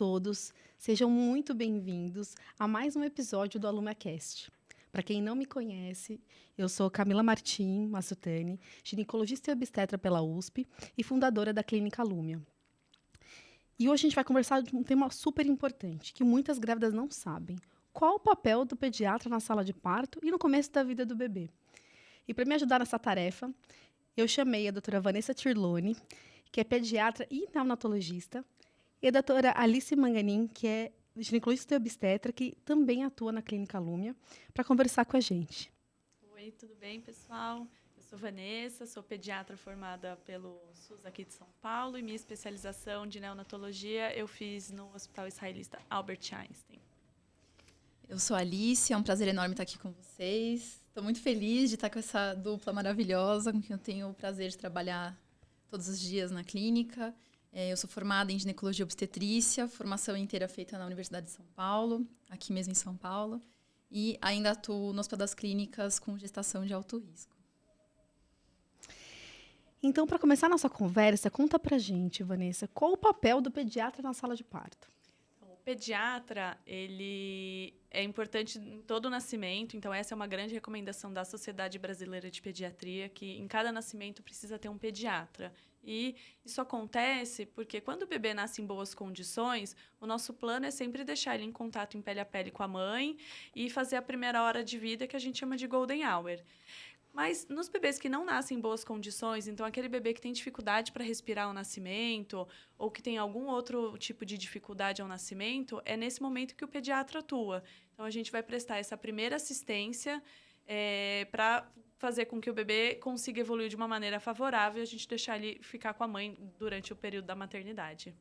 todos, sejam muito bem-vindos a mais um episódio do AlumaCast. Para quem não me conhece, eu sou Camila Martim Massutani, ginecologista e obstetra pela USP e fundadora da Clínica Lumia. E hoje a gente vai conversar de um tema super importante, que muitas grávidas não sabem. Qual o papel do pediatra na sala de parto e no começo da vida do bebê? E para me ajudar nessa tarefa, eu chamei a doutora Vanessa Tirlone, que é pediatra e neonatologista, e a doutora Alice Manganin, que é ginecologista e obstetra, que também atua na Clínica Lumia, para conversar com a gente. Oi, tudo bem, pessoal? Eu sou Vanessa, sou pediatra formada pelo SUS aqui de São Paulo e minha especialização de neonatologia eu fiz no Hospital Israelita Albert Einstein. Eu sou a Alice, é um prazer enorme estar aqui com vocês. Estou muito feliz de estar com essa dupla maravilhosa, com quem eu tenho o prazer de trabalhar todos os dias na clínica. Eu sou formada em ginecologia e obstetrícia, formação inteira feita na Universidade de São Paulo, aqui mesmo em São Paulo. E ainda atuo no Hospital das Clínicas com gestação de alto risco. Então, para começar a nossa conversa, conta pra gente, Vanessa, qual o papel do pediatra na sala de parto? O pediatra, ele é importante em todo o nascimento, então essa é uma grande recomendação da Sociedade Brasileira de Pediatria, que em cada nascimento precisa ter um pediatra. E isso acontece porque quando o bebê nasce em boas condições, o nosso plano é sempre deixar ele em contato em pele a pele com a mãe e fazer a primeira hora de vida, que a gente chama de golden hour. Mas nos bebês que não nascem em boas condições, então aquele bebê que tem dificuldade para respirar ao nascimento ou que tem algum outro tipo de dificuldade ao nascimento, é nesse momento que o pediatra atua. Então, a gente vai prestar essa primeira assistência para fazer com que o bebê consiga evoluir de uma maneira favorável e a gente deixar ele ficar com a mãe durante o período da maternidade.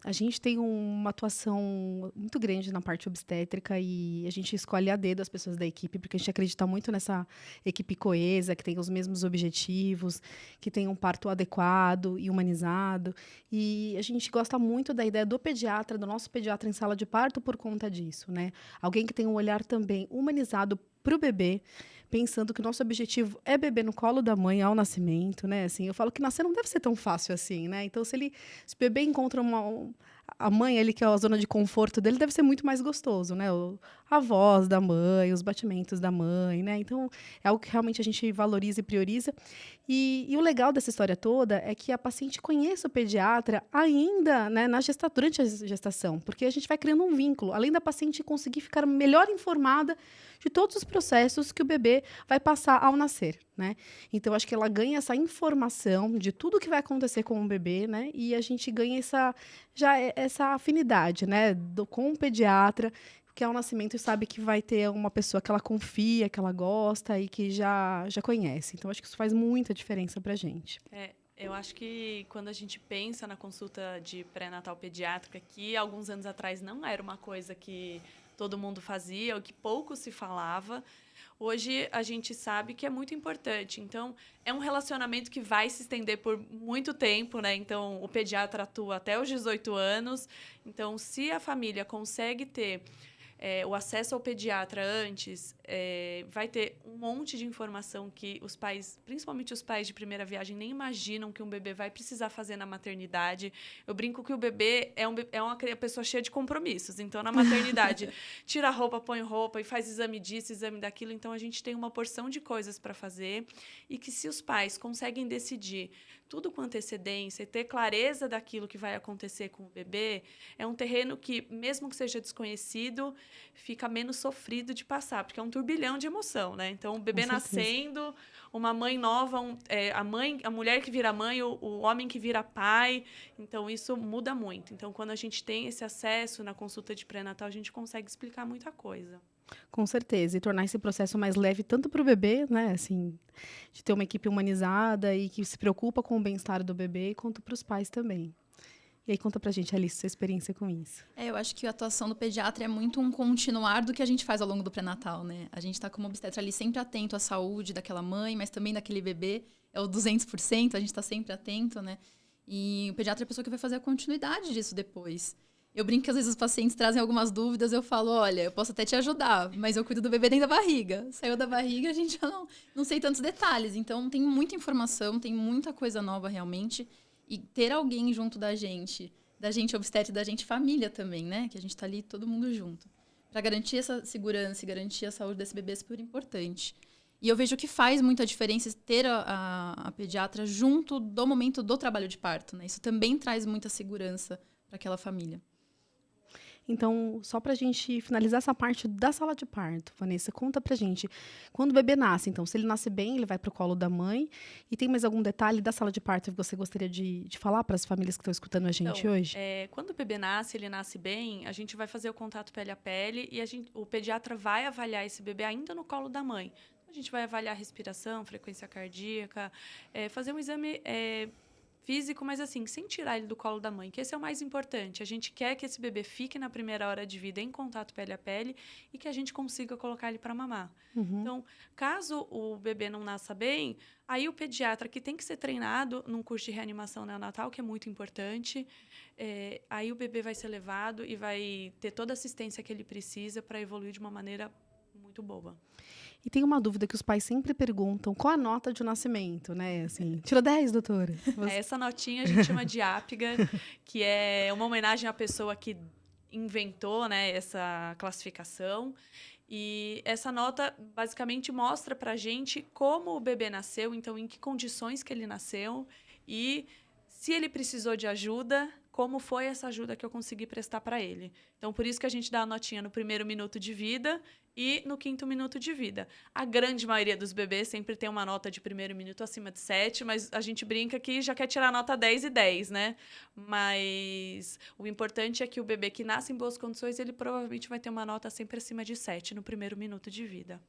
A gente tem uma atuação muito grande na parte obstétrica e a gente escolhe a dedo as pessoas da equipe, porque a gente acredita muito nessa equipe coesa, que tem os mesmos objetivos, que tem um parto adequado e humanizado. E a gente gosta muito da ideia do pediatra, do nosso pediatra em sala de parto por conta disso, né? Alguém que tem um olhar também humanizado para o bebê, pensando que o nosso objetivo é beber no colo da mãe ao nascimento, né? Assim, eu falo que nascer não deve ser tão fácil assim, né? Então, se o bebê encontra a mãe ali, que é a zona de conforto dele, deve ser muito mais gostoso, né? A voz da mãe, os batimentos da mãe, né? Então, é algo que realmente a gente valoriza e prioriza. E o legal dessa história toda é que a paciente conheça o pediatra ainda, né, durante a gestação, porque a gente vai criando um vínculo, além da paciente conseguir ficar melhor informada de todos os processos que o bebê vai passar ao nascer, né? Então, acho que ela ganha essa informação de tudo que vai acontecer com o bebê, né? E a gente ganha essa afinidade, né, com o pediatra, que ao nascimento sabe que vai ter uma pessoa que ela confia, que ela gosta e que já conhece. Então, acho que isso faz muita diferença pra gente. Eu acho que quando a gente pensa na consulta de pré-natal pediátrica, que alguns anos atrás não era uma coisa que todo mundo fazia, ou que pouco se falava, hoje a gente sabe que é muito importante. Então, é um relacionamento que vai se estender por muito tempo, né? Então, o pediatra atua até os 18 anos. Então, se a família consegue ter o acesso ao pediatra antes, vai ter um monte de informação que os pais, principalmente os pais de primeira viagem, nem imaginam que um bebê vai precisar fazer na maternidade. Eu brinco que o bebê é uma pessoa cheia de compromissos. Então, na maternidade, tira a roupa, põe roupa e faz exame disso, exame daquilo. Então, a gente tem uma porção de coisas para fazer e que se os pais conseguem decidir tudo com antecedência e ter clareza daquilo que vai acontecer com o bebê, é um terreno que, mesmo que seja desconhecido, fica menos sofrido de passar, porque é um turbilhão de emoção, né? Então, o bebê nascendo, uma mãe nova, a mulher que vira mãe, o homem que vira pai. Então, isso muda muito. Então, quando a gente tem esse acesso na consulta de pré-natal, a gente consegue explicar muita coisa. Com certeza, e tornar esse processo mais leve tanto para o bebê, né, assim, de ter uma equipe humanizada e que se preocupa com o bem-estar do bebê, quanto para os pais também. E aí conta pra gente, Alice, sua experiência com isso. Eu acho que a atuação do pediatra é muito um continuar do que a gente faz ao longo do pré-natal, né? A gente está como obstetra ali sempre atento à saúde daquela mãe, mas também daquele bebê, é o 200%, a gente está sempre atento, né? E o pediatra é a pessoa que vai fazer a continuidade disso depois. Eu brinco que às vezes os pacientes trazem algumas dúvidas, eu falo, olha, eu posso até te ajudar, mas eu cuido do bebê dentro da barriga. Saiu da barriga, a gente já não sei tantos detalhes. Então, tem muita informação, tem muita coisa nova realmente. E ter alguém junto da gente da gente obstetra e da gente família também, né? Que a gente tá ali todo mundo junto. Para garantir essa segurança e garantir a saúde desse bebê é super importante. E eu vejo que faz muita diferença ter a pediatra junto do momento do trabalho de parto, né? Isso também traz muita segurança para aquela família. Então, só para a gente finalizar essa parte da sala de parto, Vanessa, conta pra gente. Quando o bebê nasce, então, se ele nasce bem, ele vai para o colo da mãe. E tem mais algum detalhe da sala de parto que você gostaria de falar para as famílias que estão escutando a gente hoje? Quando o bebê nasce, ele nasce bem, a gente vai fazer o contato pele a pele e o pediatra vai avaliar esse bebê ainda no colo da mãe. A gente vai avaliar a respiração, frequência cardíaca, fazer um exame físico, mas assim, sem tirar ele do colo da mãe, que esse é o mais importante. A gente quer que esse bebê fique na primeira hora de vida em contato pele a pele e que a gente consiga colocar ele para mamar. Então, caso o bebê não nasça bem, aí o pediatra, que tem que ser treinado num curso de reanimação neonatal, que é muito importante, aí o bebê vai ser levado e vai ter toda a assistência que ele precisa para evoluir de uma maneira muito boa. E tem uma dúvida que os pais sempre perguntam, qual a nota de nascimento, né? Assim, tirou 10, doutora? Essa notinha a gente chama de ápiga, que é uma homenagem à pessoa que inventou, né, essa classificação. E essa nota basicamente mostra pra gente como o bebê nasceu, então em que condições que ele nasceu e se ele precisou de ajuda, como foi essa ajuda que eu consegui prestar para ele. Então, por isso que a gente dá a notinha no primeiro minuto de vida e no 5º minuto de vida. A grande maioria dos bebês sempre tem uma nota de primeiro minuto acima de 7, mas a gente brinca que já quer tirar a nota 10 e 10, né? Mas o importante é que o bebê que nasce em boas condições, ele provavelmente vai ter uma nota sempre acima de 7 no primeiro minuto de vida.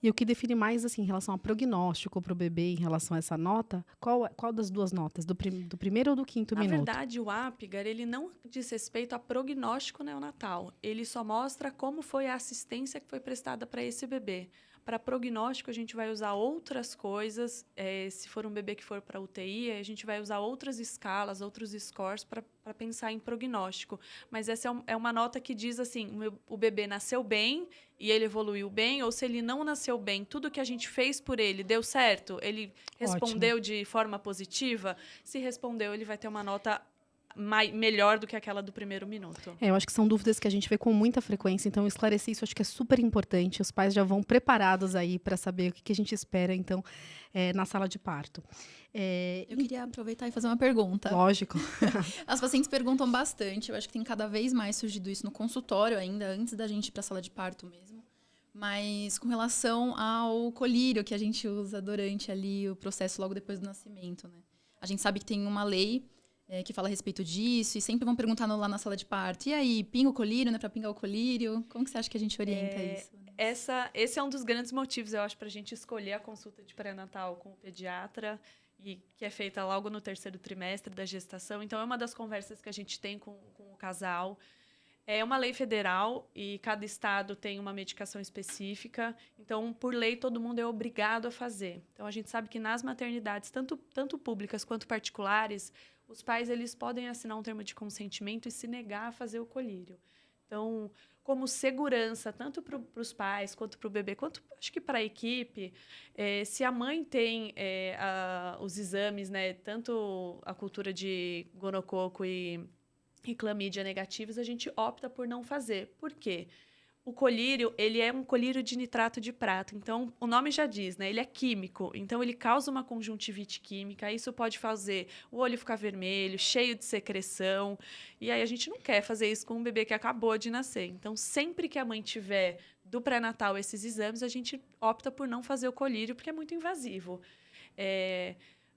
E o que define mais, assim, em relação ao prognóstico para o bebê, em relação a essa nota, qual das duas notas? Do primeiro ou do 5º minuto? Na verdade, o APGAR, ele não diz respeito a prognóstico neonatal. Ele só mostra como foi a assistência que foi prestada para esse bebê. Para prognóstico, a gente vai usar outras coisas. Se for um bebê que for para UTI, a gente vai usar outras escalas, outros scores para pensar em prognóstico. Mas essa é uma nota que diz assim, o bebê nasceu bem e ele evoluiu bem, ou se ele não nasceu bem, tudo que a gente fez por ele deu certo? Ele respondeu de forma positiva? Se respondeu, ele vai ter uma nota melhor do que aquela do primeiro minuto. Eu acho que são dúvidas que a gente vê com muita frequência, então esclarecer isso acho que é super importante. Os pais já vão preparados aí para saber o que a gente espera, então, na sala de parto. Eu queria aproveitar e fazer uma pergunta. Lógico. As pacientes perguntam bastante, eu acho que tem cada vez mais surgido isso no consultório ainda, antes da gente ir para a sala de parto mesmo. Mas com relação ao colírio que a gente usa durante ali o processo logo depois do nascimento, né? A gente sabe que tem uma lei que fala a respeito disso, e sempre vão perguntar lá na sala de parto, e aí, pinga o colírio, né, para pingar o colírio? Como que você acha que a gente orienta isso? Esse é um dos grandes motivos, eu acho, para a gente escolher a consulta de pré-natal com o pediatra, e que é feita logo no 3º trimestre da gestação. Então, é uma das conversas que a gente tem com o casal. É uma lei federal e cada estado tem uma medicação específica. Então, por lei, todo mundo é obrigado a fazer. Então, a gente sabe que nas maternidades, tanto públicas quanto particulares, os pais eles podem assinar um termo de consentimento e se negar a fazer o colírio. Então, como segurança, tanto para os pais, quanto para o bebê, quanto acho que para a equipe, se a mãe tem os exames, né, tanto a cultura de gonococo e clamídia negativos, a gente opta por não fazer. Por quê? O colírio, ele é um colírio de nitrato de prata. Então, o nome já diz, né? Ele é químico. Então, ele causa uma conjuntivite química. Isso pode fazer o olho ficar vermelho, cheio de secreção. E aí, a gente não quer fazer isso com um bebê que acabou de nascer. Então, sempre que a mãe tiver do pré-natal esses exames, a gente opta por não fazer o colírio, porque é muito invasivo.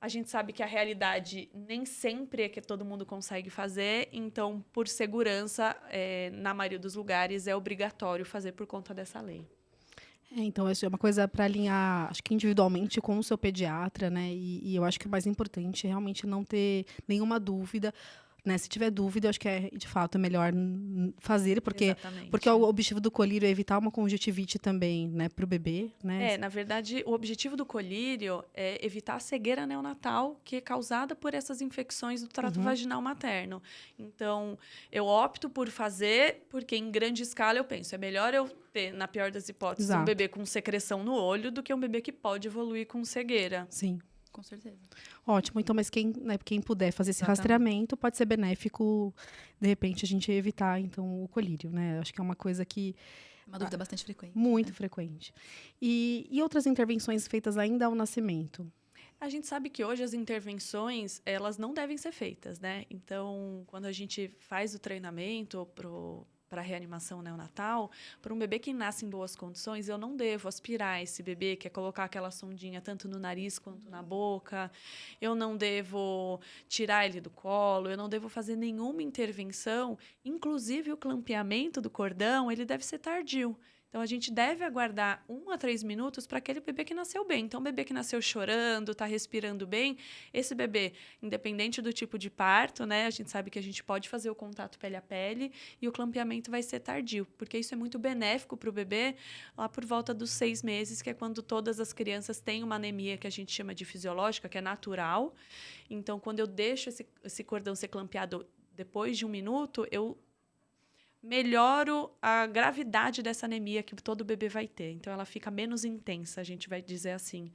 A gente sabe que a realidade nem sempre é que todo mundo consegue fazer, então, por segurança, na maioria dos lugares, é obrigatório fazer por conta dessa lei. Então, isso é uma coisa para alinhar, acho que individualmente com o seu pediatra, né? E eu acho que o mais importante é realmente não ter nenhuma dúvida. Né? Se tiver dúvida, eu acho que de fato é melhor fazer, porque o objetivo do colírio é evitar uma conjuntivite também, né, para o bebê, né? Na verdade, o objetivo do colírio é evitar a cegueira neonatal que é causada por essas infecções do trato vaginal materno. Então, eu opto por fazer, porque em grande escala eu penso, é melhor eu ter, na pior das hipóteses, um bebê com secreção no olho do que um bebê que pode evoluir com cegueira. Sim. Com certeza. Ótimo, então, mas quem puder fazer esse Exatamente. rastreamento pode ser benéfico, de repente, a gente evitar, então, o colírio, né? Acho que é uma coisa que Uma dúvida bastante frequente. muito né? frequente. E outras intervenções feitas ainda ao nascimento? A gente sabe que hoje as intervenções, elas não devem ser feitas, né? Então, quando a gente faz o treinamento para a reanimação neonatal, para um bebê que nasce em boas condições, eu não devo aspirar esse bebê, que é colocar aquela sondinha tanto no nariz quanto na boca. Eu não devo tirar ele do colo, eu não devo fazer nenhuma intervenção, inclusive o clampeamento do cordão, ele deve ser tardio. Então, a gente deve aguardar 1 a 3 minutos para aquele bebê que nasceu bem. Então, o bebê que nasceu chorando, está respirando bem, esse bebê, independente do tipo de parto, né? A gente sabe que a gente pode fazer o contato pele a pele e o clampeamento vai ser tardio, porque isso é muito benéfico para o bebê lá por volta dos 6 meses, que é quando todas as crianças têm uma anemia que a gente chama de fisiológica, que é natural. Então, quando eu deixo esse cordão ser clampeado depois de 1 minuto, eu melhoro a gravidade dessa anemia que todo bebê vai ter. Então, ela fica menos intensa, a gente vai dizer assim.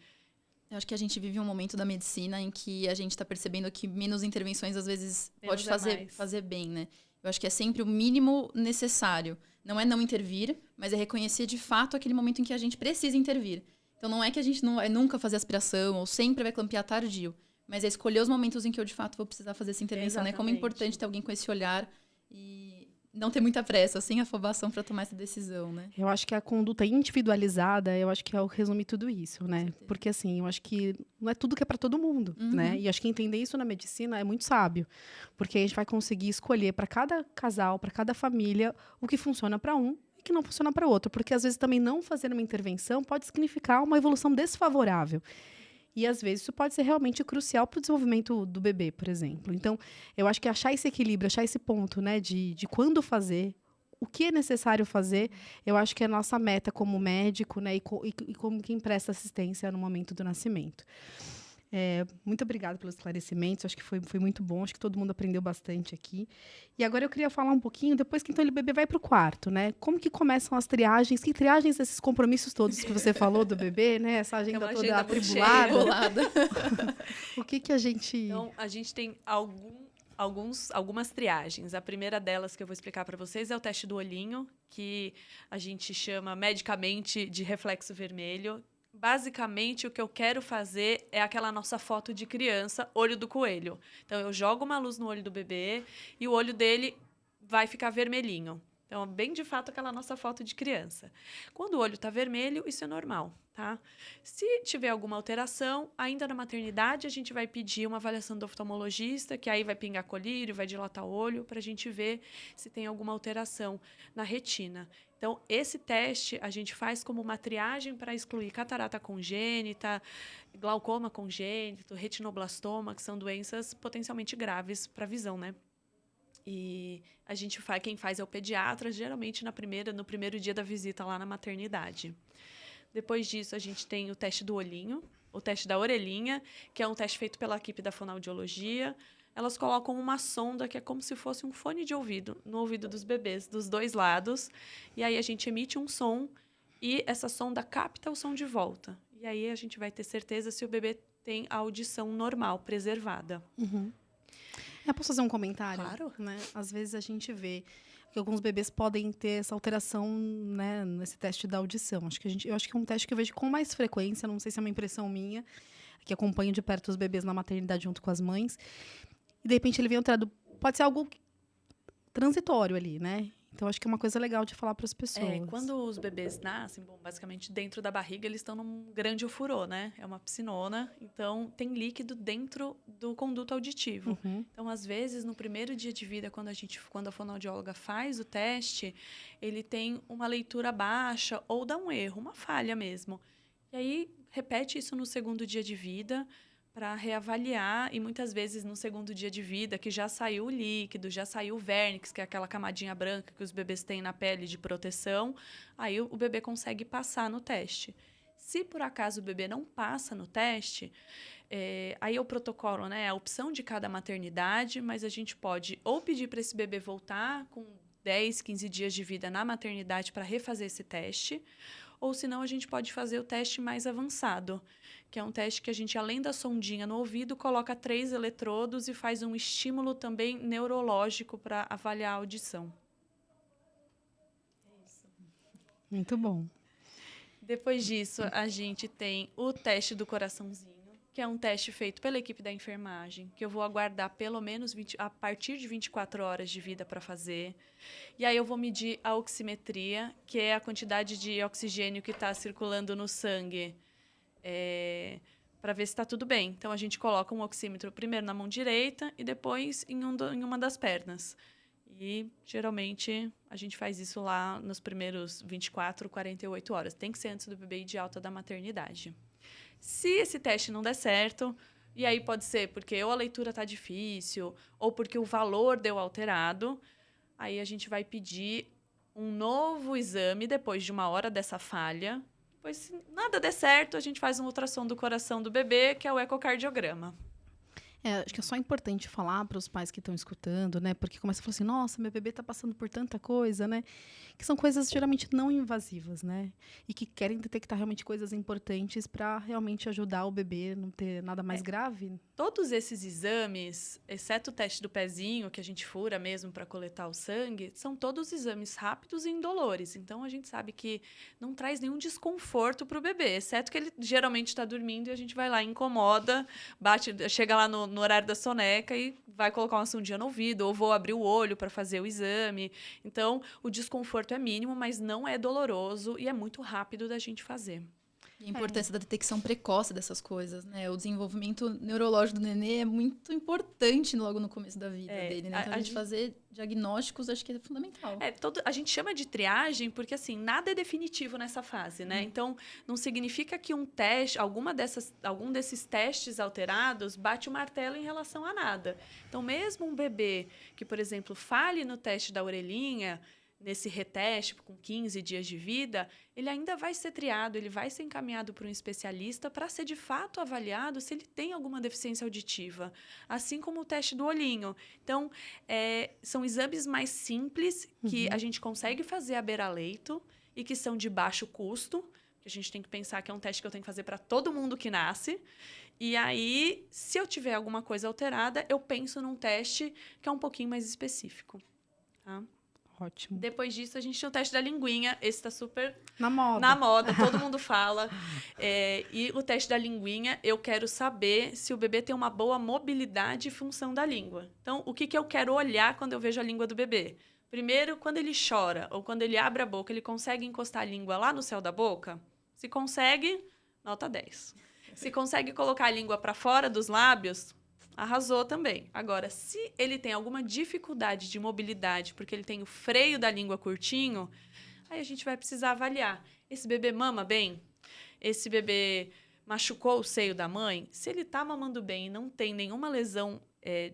Eu acho que a gente vive um momento da medicina em que a gente está percebendo que menos intervenções, às vezes, Menos pode é mais. fazer bem, né? Eu acho que é sempre o mínimo necessário. Não é não intervir, mas é reconhecer, de fato, aquele momento em que a gente precisa intervir. Então, não é que a gente não vai nunca fazer aspiração ou sempre vai clampear tardio, mas é escolher os momentos em que eu, de fato, vou precisar fazer essa intervenção, né? Como é Exatamente. importante ter alguém com esse olhar e não ter muita pressa, sem afobação para tomar essa decisão, né? Eu acho que a conduta individualizada, eu acho que é o que resume tudo isso, né? certeza. Porque, assim, eu acho que não é tudo que é para todo mundo, né? E acho que entender isso na medicina é muito sábio. Porque a gente vai conseguir escolher para cada casal, para cada família, o que funciona para um e o que não funciona para outro. Porque, às vezes, também não fazer uma intervenção pode significar uma evolução desfavorável. E, às vezes, isso pode ser realmente crucial para o desenvolvimento do bebê, por exemplo. Então, eu acho que achar esse equilíbrio, achar esse ponto, né, de quando fazer, o que é necessário fazer, eu acho que é a nossa meta como médico, né, e como quem presta assistência no momento do nascimento. Muito obrigada pelos esclarecimentos, acho que foi muito bom, acho que todo mundo aprendeu bastante aqui. E agora eu queria falar um pouquinho, depois que então o bebê vai para o quarto, né? Como que começam as triagens? Que triagens desses compromissos todos que você falou do bebê, né? Essa agenda uma toda agenda muito atribulada. Bolada. O que a gente... Então, a gente tem algumas triagens. A primeira delas que eu vou explicar para vocês é o teste do olhinho, que a gente chama medicamente de reflexo vermelho. Basicamente, o que eu quero fazer é aquela nossa foto de criança, olho do coelho. Então, eu jogo uma luz no olho do bebê e o olho dele vai ficar vermelhinho. Então, é bem de fato aquela nossa foto de criança. Quando o olho está vermelho, isso é normal, tá? Se tiver alguma alteração, ainda na maternidade, a gente vai pedir uma avaliação do oftalmologista, que aí vai pingar colírio, vai dilatar o olho, para a gente ver se tem alguma alteração na retina. Então, esse teste a gente faz como uma triagem para excluir catarata congênita, glaucoma congênito, retinoblastoma, que são doenças potencialmente graves para a visão, né? E a gente quem faz é o pediatra, geralmente no primeiro dia da visita lá na maternidade. Depois disso, a gente tem o teste do olhinho, o teste da orelhinha, que é um teste feito pela equipe da fonoaudiologia. Elas colocam uma sonda que é como se fosse um fone de ouvido no ouvido dos bebês, dos dois lados. E aí a gente emite um som e essa sonda capta o som de volta. E aí a gente vai ter certeza se o bebê tem a audição normal, preservada. Uhum. Eu posso fazer um comentário? Claro. Né? Às vezes a gente vê que alguns bebês podem ter essa alteração, né, nesse teste da audição. Eu acho que é um teste que eu vejo com mais frequência, não sei se é uma impressão minha, que acompanho de perto os bebês na maternidade junto com as mães. E, de repente, ele vem alterado. Pode ser algo transitório ali, né? Então, acho que é uma coisa legal de falar para as pessoas. Quando os bebês nascem, basicamente dentro da barriga eles estão num grande ofurô, né? É uma piscinona, então tem líquido dentro do conduto auditivo. Uhum. Então, às vezes, no primeiro dia de vida, quando a fonoaudióloga faz o teste, ele tem uma leitura baixa ou dá um erro, uma falha mesmo. E aí, repete isso no segundo dia de vida, para reavaliar, e muitas vezes no segundo dia de vida, que já saiu o líquido, já saiu o vernix, que é aquela camadinha branca que os bebês têm na pele de proteção, aí o bebê consegue passar no teste. Se por acaso o bebê não passa no teste, aí é o protocolo, né? É a opção de cada maternidade, mas a gente pode ou pedir para esse bebê voltar com 10, 15 dias de vida na maternidade para refazer esse teste, ou senão a gente pode fazer o teste mais avançado, que é um teste que a gente, além da sondinha no ouvido, coloca 3 eletrodos e faz um estímulo também neurológico para avaliar a audição. É isso. Muito bom. Depois disso, a gente tem o teste do coraçãozinho, que é um teste feito pela equipe da enfermagem, que eu vou aguardar pelo menos a partir de 24 horas de vida para fazer. E aí eu vou medir a oximetria, que é a quantidade de oxigênio que está circulando no sangue, para ver se está tudo bem. Então, a gente coloca um oxímetro primeiro na mão direita e depois em uma das pernas. E, geralmente, a gente faz isso lá nos primeiros 24, 48 horas. Tem que ser antes do bebê ir de alta da maternidade. Se esse teste não der certo, e aí pode ser porque ou a leitura está difícil, ou porque o valor deu alterado, aí a gente vai pedir um novo exame depois de 1 hora dessa falha. Depois, se nada der certo, a gente faz um ultrassom do coração do bebê, que é o ecocardiograma. Acho que é só importante falar para os pais que estão escutando, né? Porque começa a falar assim, nossa, meu bebê está passando por tanta coisa, né? Que são coisas geralmente não invasivas, né? E que querem detectar realmente coisas importantes para realmente ajudar o bebê a não ter nada mais grave. Todos esses exames, exceto o teste do pezinho, que a gente fura mesmo para coletar o sangue, são todos exames rápidos e indolores. Então, a gente sabe que não traz nenhum desconforto para o bebê, exceto que ele geralmente está dormindo e a gente vai lá, incomoda, chega lá no horário da soneca e vai colocar uma sondinha no ouvido, ou vou abrir o olho para fazer o exame. Então, o desconforto é mínimo, mas não é doloroso e é muito rápido da gente fazer. E a importância da detecção precoce dessas coisas, né? O desenvolvimento neurológico do nenê é muito importante logo no começo da vida dele, né? Então, a gente fazer diagnósticos, acho que é fundamental. A gente chama de triagem porque, assim, nada é definitivo nessa fase, né? Então, não significa que um teste, algum desses testes alterados bate o martelo em relação a nada. Então, mesmo um bebê que, por exemplo, falhe no teste da orelhinha, nesse reteste com 15 dias de vida, ele ainda vai ser triado, ele vai ser encaminhado para um especialista para ser de fato avaliado se ele tem alguma deficiência auditiva, assim como o teste do olhinho. Então, são exames mais simples que a gente consegue fazer à beira-leito e que são de baixo custo, que a gente tem que pensar que é um teste que eu tenho que fazer para todo mundo que nasce. E aí, se eu tiver alguma coisa alterada, eu penso num teste que é um pouquinho mais específico, tá? Ótimo. Depois disso, a gente tinha o teste da linguinha. Esse está super na moda, todo mundo fala. E o teste da linguinha, eu quero saber se o bebê tem uma boa mobilidade e função da língua. Então, o que eu quero olhar quando eu vejo a língua do bebê? Primeiro, quando ele chora ou quando ele abre a boca, ele consegue encostar a língua lá no céu da boca? Se consegue, nota 10. Se consegue colocar a língua para fora dos lábios, arrasou também. Agora, se ele tem alguma dificuldade de mobilidade, porque ele tem o freio da língua curtinho, aí a gente vai precisar avaliar. Esse bebê mama bem? Esse bebê machucou o seio da mãe? Se ele está mamando bem e não tem nenhuma lesão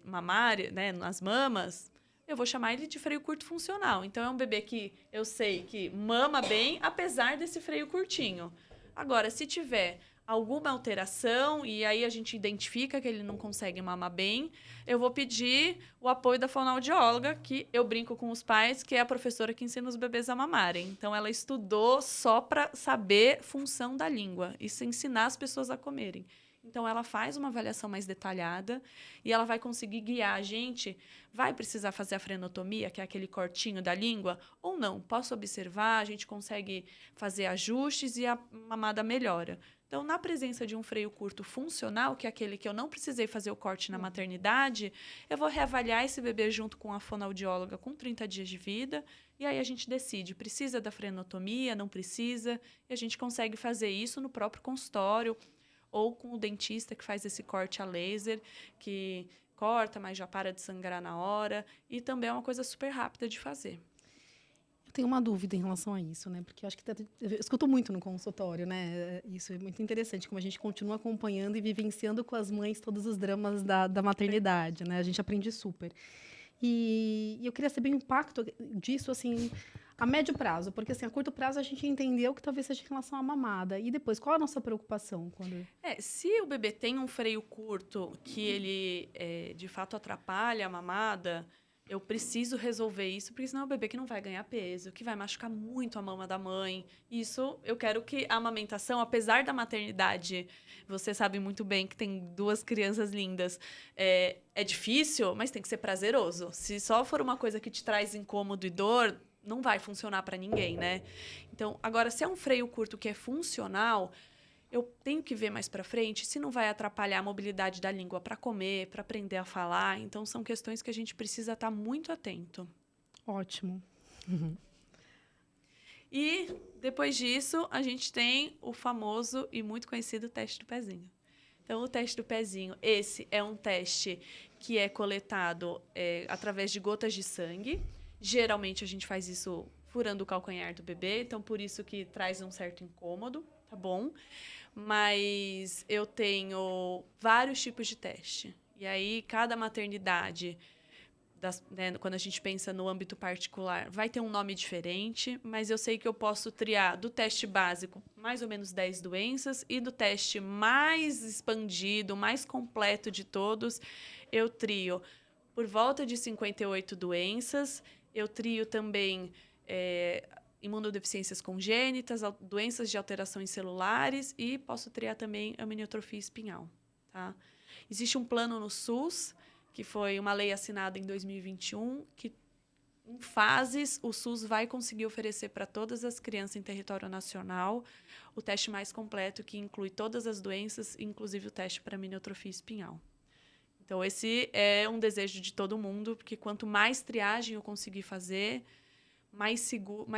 mamária, né, nas mamas, eu vou chamar ele de freio curto funcional. Então, é um bebê que eu sei que mama bem, apesar desse freio curtinho. Agora, se tiver alguma alteração, e aí a gente identifica que ele não consegue mamar bem, eu vou pedir o apoio da fonoaudióloga, que eu brinco com os pais, que é a professora que ensina os bebês a mamarem. Então, ela estudou só para saber função da língua e se ensinar as pessoas a comerem. Então, ela faz uma avaliação mais detalhada e ela vai conseguir guiar a gente. Vai precisar fazer a frenotomia, que é aquele cortinho da língua, ou não? Posso observar, a gente consegue fazer ajustes e a mamada melhora. Então, na presença de um freio curto funcional, que é aquele que eu não precisei fazer o corte na maternidade, eu vou reavaliar esse bebê junto com a fonoaudióloga com 30 dias de vida, e aí a gente decide, precisa da frenotomia, não precisa, e a gente consegue fazer isso no próprio consultório, ou com o dentista que faz esse corte a laser, que corta, mas já para de sangrar na hora, e também é uma coisa super rápida de fazer. Eu tenho uma dúvida em relação a isso, né? Porque eu acho que eu escuto muito no consultório, né? Isso é muito interessante, como a gente continua acompanhando e vivenciando com as mães todos os dramas da maternidade, né? A gente aprende super. E eu queria saber o impacto disso, assim, a médio prazo, porque assim, a curto prazo a gente entendeu que talvez seja em relação à mamada. E depois, qual a nossa preocupação? Se o bebê tem um freio curto que ele, de fato, atrapalha a mamada, Eu preciso resolver isso, porque senão é um bebê que não vai ganhar peso, que vai machucar muito a mama da mãe. Isso, eu quero que a amamentação, apesar da maternidade, você sabe muito bem que tem 2 crianças lindas, é difícil, mas tem que ser prazeroso. Se só for uma coisa que te traz incômodo e dor, não vai funcionar para ninguém, né? Então, agora, se é um freio curto que é funcional, eu tenho que ver mais para frente se não vai atrapalhar a mobilidade da língua para comer, para aprender a falar. Então, são questões que a gente precisa estar muito atento. Ótimo. E, depois disso, a gente tem o famoso e muito conhecido teste do pezinho. Então, o teste do pezinho, esse é um teste que é coletado através de gotas de sangue. Geralmente, a gente faz isso furando o calcanhar do bebê, então, por isso que traz um certo incômodo, tá bom? Mas eu tenho vários tipos de teste. E aí, cada maternidade, né, quando a gente pensa no âmbito particular, vai ter um nome diferente, mas eu sei que eu posso triar do teste básico mais ou menos 10 doenças e do teste mais expandido, mais completo de todos, eu trio por volta de 58 doenças. Eu trio também imunodeficiências congênitas, doenças de alterações celulares e posso triar também amniotrofia espinhal. Tá? Existe um plano no SUS, que foi uma lei assinada em 2021, que em fases o SUS vai conseguir oferecer para todas as crianças em território nacional o teste mais completo, que inclui todas as doenças, inclusive o teste para amniotrofia espinhal. Então, esse é um desejo de todo mundo, porque quanto mais triagem eu conseguir fazer, mais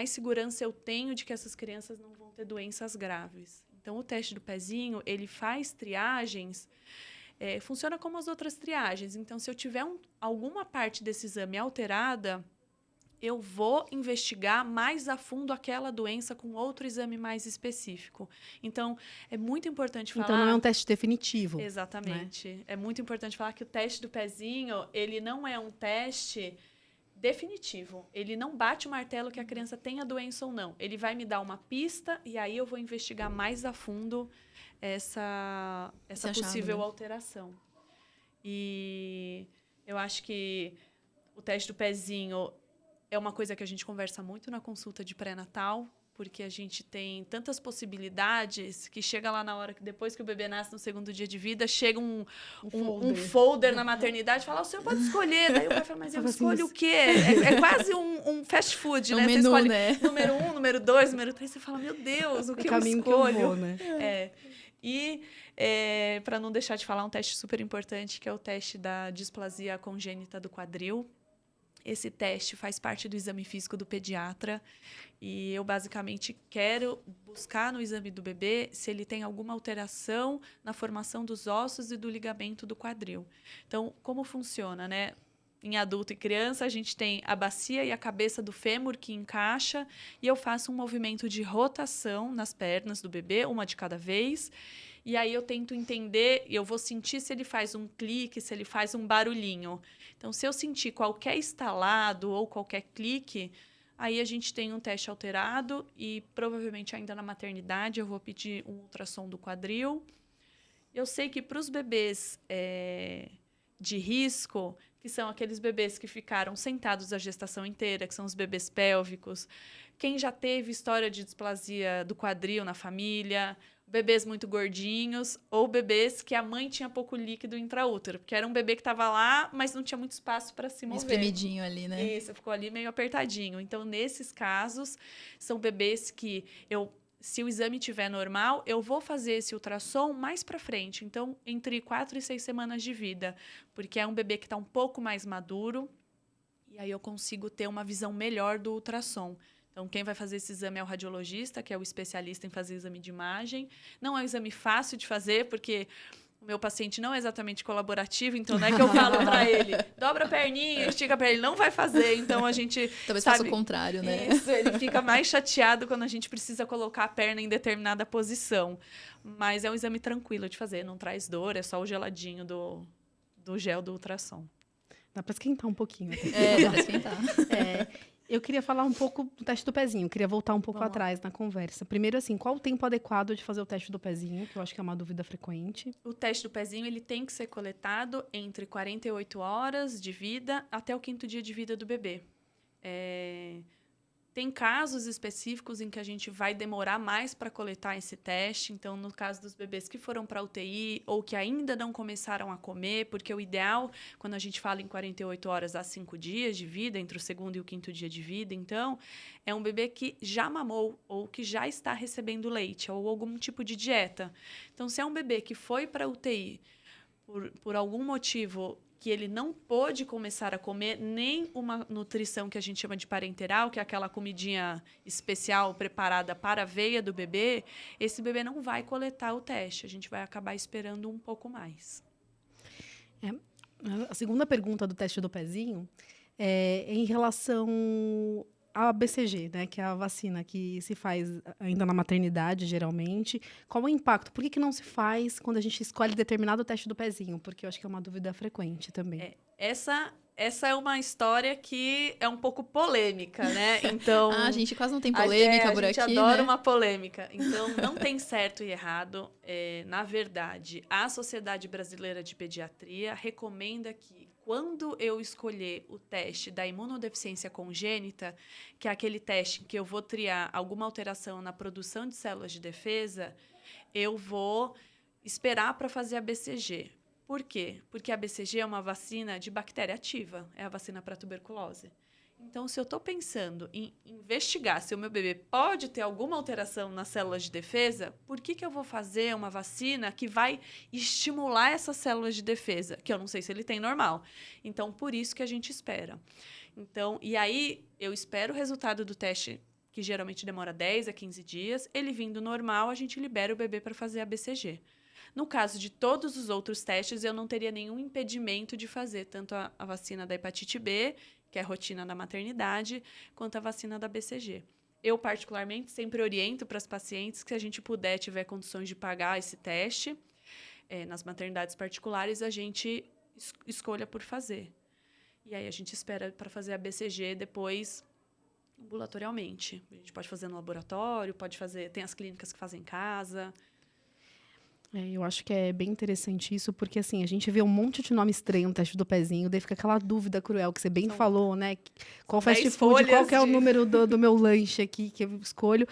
segurança eu tenho de que essas crianças não vão ter doenças graves. Então, o teste do pezinho, ele faz triagens, funciona como as outras triagens. Então, se eu tiver alguma parte desse exame alterada, eu vou investigar mais a fundo aquela doença com outro exame mais específico. Então, é muito importante falar... Então, não é um teste definitivo. Exatamente. Né? É muito importante falar que o teste do pezinho, ele não é um teste definitivo. Ele não bate o martelo que a criança tem a doença ou não. Ele vai me dar uma pista e aí eu vou investigar mais a fundo essa possível alteração. E eu acho que o teste do pezinho é uma coisa que a gente conversa muito na consulta de pré-natal, porque a gente tem tantas possibilidades que chega lá na hora que depois que o bebê nasce no 2º dia de vida, chega um folder na maternidade e fala, o senhor pode escolher. Daí o pai fala, mas eu escolho o quê? É quase um fast food, né? Menu, você escolhe número 1, número 2, número 3, você fala, meu Deus, o que eu escolho? Que eu vou, né? E, para não deixar de falar, um teste super importante, que é o teste da displasia congênita do quadril. Esse teste faz parte do exame físico do pediatra e eu basicamente quero buscar no exame do bebê se ele tem alguma alteração na formação dos ossos e do ligamento do quadril. Então, como funciona, né? Em adulto e criança, a gente tem a bacia e a cabeça do fêmur que encaixa e eu faço um movimento de rotação nas pernas do bebê, uma de cada vez. E aí eu tento entender, eu vou sentir se ele faz um clique, se ele faz um barulhinho. Então, se eu sentir qualquer estalado ou qualquer clique, aí a gente tem um teste alterado e provavelmente ainda na maternidade eu vou pedir um ultrassom do quadril. Eu sei que para os bebês de risco, que são aqueles bebês que ficaram sentados a gestação inteira, que são os bebês pélvicos, quem já teve história de displasia do quadril na família, bebês muito gordinhos ou bebês que a mãe tinha pouco líquido intraútero, porque era um bebê que estava lá, mas não tinha muito espaço para se mover. Espremidinho ali, né? Isso, ficou ali meio apertadinho. Então, nesses casos, são bebês que se o exame estiver normal, eu vou fazer esse ultrassom mais para frente. Então, entre 4 e 6 semanas de vida, porque é um bebê que está um pouco mais maduro e aí eu consigo ter uma visão melhor do ultrassom. Então, quem vai fazer esse exame é o radiologista, que é o especialista em fazer exame de imagem. Não é um exame fácil de fazer, porque o meu paciente não é exatamente colaborativo, então não é que eu falo para ele, dobra a perninha, estica a perna, ele não vai fazer. Então, a gente talvez faça o contrário, né? Isso, ele fica mais chateado quando a gente precisa colocar a perna em determinada posição. Mas é um exame tranquilo de fazer, não traz dor, é só o geladinho do gel do ultrassom. Dá para esquentar um pouquinho. Dá para esquentar. Eu queria falar um pouco do teste do pezinho, queria voltar um pouco Vamos lá. atrás na conversa. Primeiro, assim, qual o tempo adequado de fazer o teste do pezinho, que eu acho que é uma dúvida frequente. O teste do pezinho ele tem que ser coletado entre 48 horas de vida até o 5º dia de vida do bebê. Tem casos específicos em que a gente vai demorar mais para coletar esse teste. Então, no caso dos bebês que foram para a UTI ou que ainda não começaram a comer, porque o ideal, quando a gente fala em 48 horas a 5 dias de vida, entre o 2º e o 5º dia de vida, então, é um bebê que já mamou ou que já está recebendo leite ou algum tipo de dieta. Então, se é um bebê que foi para a UTI por algum motivo que ele não pôde começar a comer nem uma nutrição que a gente chama de parenteral, que é aquela comidinha especial preparada para a veia do bebê, esse bebê não vai coletar o teste. A gente vai acabar esperando um pouco mais. A segunda pergunta do teste do pezinho é em relação à BCG, né, que é a vacina que se faz ainda na maternidade, geralmente. Qual o impacto? Por que não se faz quando a gente escolhe determinado teste do pezinho? Porque eu acho que é uma dúvida frequente também. Essa é uma história que é um pouco polêmica, né? Então, A gente quase não tem polêmica por aqui, A gente adora né? uma polêmica. Então, não tem certo e errado. Na verdade, a Sociedade Brasileira de Pediatria recomenda que, quando eu escolher o teste da imunodeficiência congênita, que é aquele teste em que eu vou triar alguma alteração na produção de células de defesa, eu vou esperar para fazer a BCG. Por quê? Porque a BCG é uma vacina de bactéria ativa, é a vacina para tuberculose. Então, se eu estou pensando em investigar se o meu bebê pode ter alguma alteração nas células de defesa, por que eu vou fazer uma vacina que vai estimular essas células de defesa? Que eu não sei se ele tem normal. Então, por isso que a gente espera. Então, e aí, eu espero o resultado do teste, que geralmente demora 10 a 15 dias. Ele vindo normal, a gente libera o bebê para fazer a BCG. No caso de todos os outros testes, eu não teria nenhum impedimento de fazer tanto a vacina da hepatite B, que é a rotina da maternidade, quanto a vacina da BCG. Eu, particularmente, sempre oriento para as pacientes que, se a gente puder, tiver condições de pagar esse teste, nas maternidades particulares, a gente escolha por fazer. E aí a gente espera para fazer a BCG depois ambulatorialmente. A gente pode fazer no laboratório, tem as clínicas que fazem em casa. Eu acho que é bem interessante isso, porque assim, a gente vê um monte de nome estranho no teste do pezinho, daí fica aquela dúvida cruel que você bem falou, né? Qual fast food, qual que é o número do meu lanche aqui que eu escolho?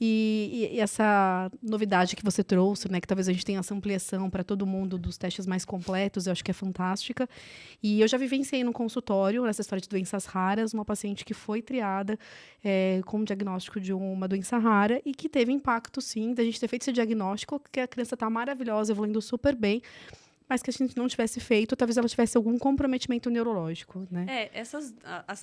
E essa novidade que você trouxe, né, que talvez a gente tenha essa ampliação para todo mundo dos testes mais completos, eu acho que é fantástica. E eu já vivenciei no consultório, nessa história de doenças raras, uma paciente que foi triada com o diagnóstico de uma doença rara e que teve impacto, sim, da gente ter feito esse diagnóstico, que a criança está maravilhosa, evoluindo super bem, mas que a gente não tivesse feito, talvez ela tivesse algum comprometimento neurológico, né?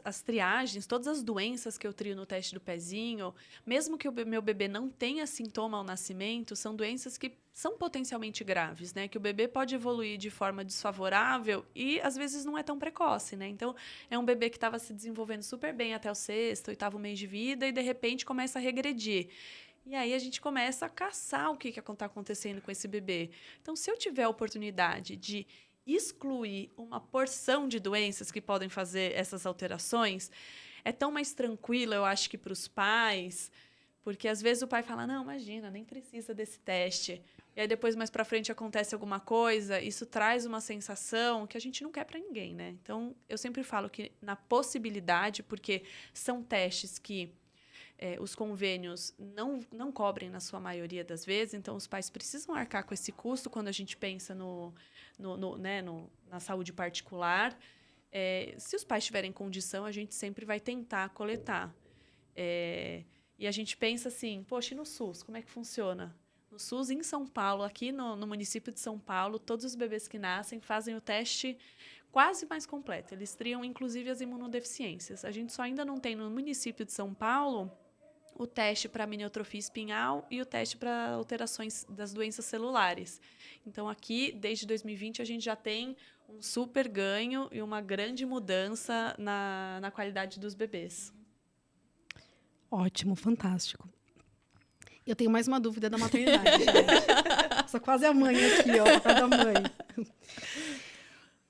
As triagens, todas as doenças que eu trio no teste do pezinho, mesmo que o meu bebê não tenha sintoma ao nascimento, são doenças que são potencialmente graves, né? Que o bebê pode evoluir de forma desfavorável e, às vezes, não é tão precoce, né? Então, é um bebê que estava se desenvolvendo super bem até o 6º, 8º mês de vida e, de repente, começa a regredir. E aí a gente começa a caçar o que está acontecendo com esse bebê. Então, se eu tiver a oportunidade de excluir uma porção de doenças que podem fazer essas alterações, é tão mais tranquilo, eu acho, que para os pais, porque às vezes o pai fala, não, imagina, nem precisa desse teste. E aí depois, mais para frente, acontece alguma coisa, isso traz uma sensação que a gente não quer para ninguém, né? Então, eu sempre falo que na possibilidade, porque são testes que os convênios não cobrem na sua maioria das vezes, então os pais precisam arcar com esse custo quando a gente pensa na saúde particular. Se os pais tiverem condição, a gente sempre vai tentar coletar. E a gente pensa assim, poxa, e no SUS, como é que funciona? No SUS, em São Paulo, aqui no município de São Paulo, todos os bebês que nascem fazem o teste quase mais completo. Eles triam, inclusive, as imunodeficiências. A gente só ainda não tem no município de São Paulo o teste para amniotrofia espinhal e o teste para alterações das doenças celulares. Então, aqui, desde 2020, a gente já tem um super ganho e uma grande mudança na qualidade dos bebês. Ótimo, fantástico. Eu tenho mais uma dúvida da maternidade, gente. Sou quase a mãe aqui, ó, cada mãe.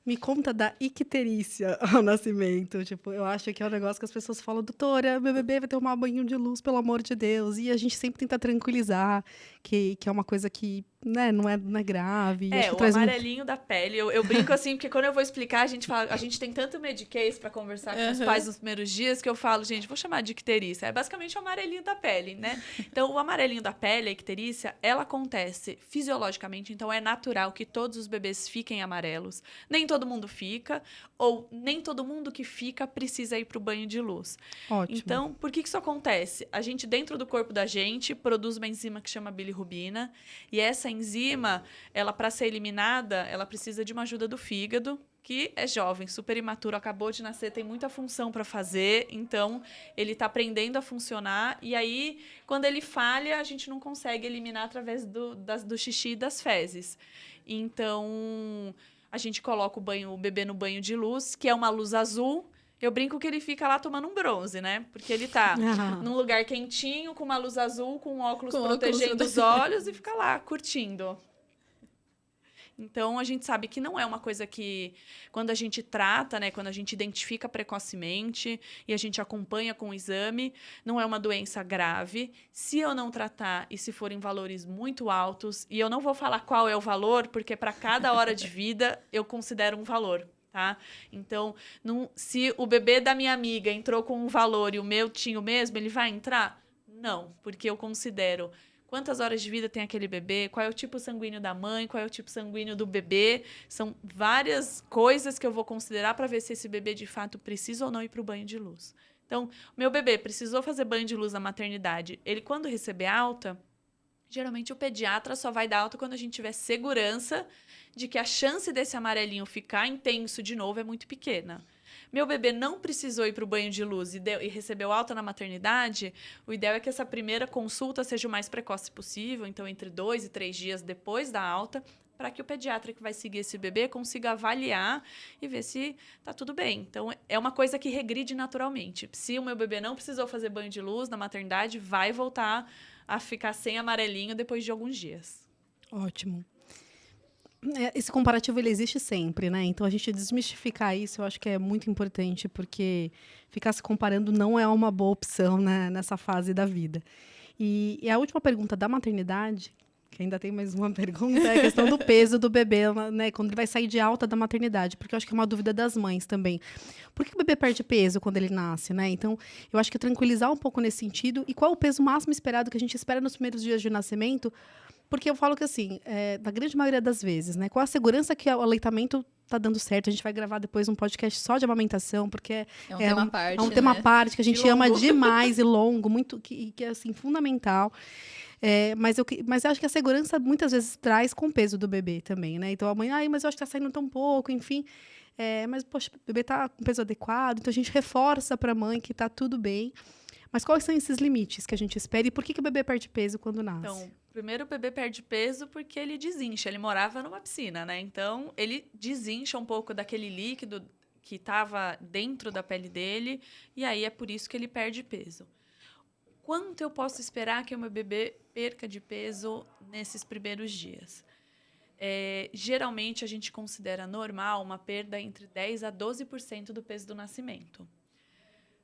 Me conta da icterícia ao nascimento. Tipo, eu acho que é um negócio que as pessoas falam, doutora, meu bebê vai tomar banho de luz, pelo amor de Deus. E a gente sempre tenta tranquilizar, que é uma coisa que, né, não é grave. Acho que O traz amarelinho da pele. Eu brinco assim, porque quando eu vou explicar, a gente tem tanto mediquês pra conversar com os pais nos primeiros dias, que eu falo, gente, vou chamar de icterícia. É basicamente o amarelinho da pele, né? Então, o amarelinho da pele, a icterícia, ela acontece fisiologicamente, então é natural que todos os bebês fiquem amarelos. Nem todo mundo fica, ou nem todo mundo que fica precisa ir pro banho de luz. Ótimo. Então, por que isso acontece? A gente, dentro do corpo da gente, produz uma enzima que chama bilirrubina, e essa enzima, ela, para ser eliminada, ela precisa de uma ajuda do fígado, que é jovem, super imaturo, acabou de nascer, tem muita função para fazer, então ele está aprendendo a funcionar, e aí, quando ele falha, a gente não consegue eliminar através do xixi e das fezes. Então, a gente coloca o bebê no banho de luz, que é uma luz azul. Eu brinco que ele fica lá tomando um bronze, né? Porque ele tá num lugar quentinho, com uma luz azul, com óculos protegendo os olhos e fica lá curtindo. Então, a gente sabe que não é uma coisa que, quando a gente trata, né, quando a gente identifica precocemente e a gente acompanha com o exame, não é uma doença grave. Se eu não tratar e se forem valores muito altos, e eu não vou falar qual é o valor, porque para cada hora de vida eu considero um valor. Tá? Então, se o bebê da minha amiga entrou com um valor e o meu tinha o mesmo, ele vai entrar? Não, porque eu considero quantas horas de vida tem aquele bebê, qual é o tipo sanguíneo da mãe, qual é o tipo sanguíneo do bebê. São várias coisas que eu vou considerar para ver se esse bebê, de fato, precisa ou não ir para o banho de luz. Então, meu bebê precisou fazer banho de luz na maternidade. Ele, quando receber alta, geralmente o pediatra só vai dar alta quando a gente tiver segurança de que a chance desse amarelinho ficar intenso de novo é muito pequena. Meu bebê não precisou ir para o banho de luz e recebeu alta na maternidade, o ideal é que essa primeira consulta seja o mais precoce possível, então entre 2 e 3 dias depois da alta, para que o pediatra que vai seguir esse bebê consiga avaliar e ver se está tudo bem. Então, é uma coisa que regride naturalmente. Se o meu bebê não precisou fazer banho de luz na maternidade, vai voltar a ficar sem amarelinho depois de alguns dias. Ótimo. Esse comparativo, ele existe sempre, né? Então, a gente desmistificar isso, eu acho que é muito importante, porque ficar se comparando não é uma boa opção, né, nessa fase da vida. E a última pergunta da maternidade, que ainda tem mais uma pergunta, é a questão do peso do bebê, né? Quando ele vai sair de alta da maternidade, porque eu acho que é uma dúvida das mães também. Por que o bebê perde peso quando ele nasce, né? Então, eu acho que tranquilizar um pouco nesse sentido. E qual o peso máximo esperado que a gente espera nos primeiros dias de nascimento? Porque eu falo que, assim, na grande maioria das vezes, né? Qual a segurança que o aleitamento tá dando certo? A gente vai gravar depois um podcast só de amamentação, porque é um tema à parte, é um tema à né? parte que a gente ama demais e longo, muito, que é, assim, fundamental. Mas eu acho que a segurança muitas vezes traz com o peso do bebê também, né? Então, a mãe, mas eu acho que tá saindo tão pouco, enfim. Mas, poxa, o bebê tá com peso adequado, então a gente reforça para a mãe que tá tudo bem. Mas quais são esses limites que a gente espera e por que o bebê perde peso quando nasce? Então, primeiro o bebê perde peso porque ele desincha. Ele morava numa piscina, né? Então, ele desincha um pouco daquele líquido que estava dentro da pele dele e aí é por isso que ele perde peso. Quanto eu posso esperar que o meu bebê perca de peso nesses primeiros dias? Geralmente, a gente considera normal uma perda entre 10% a 12% do peso do nascimento.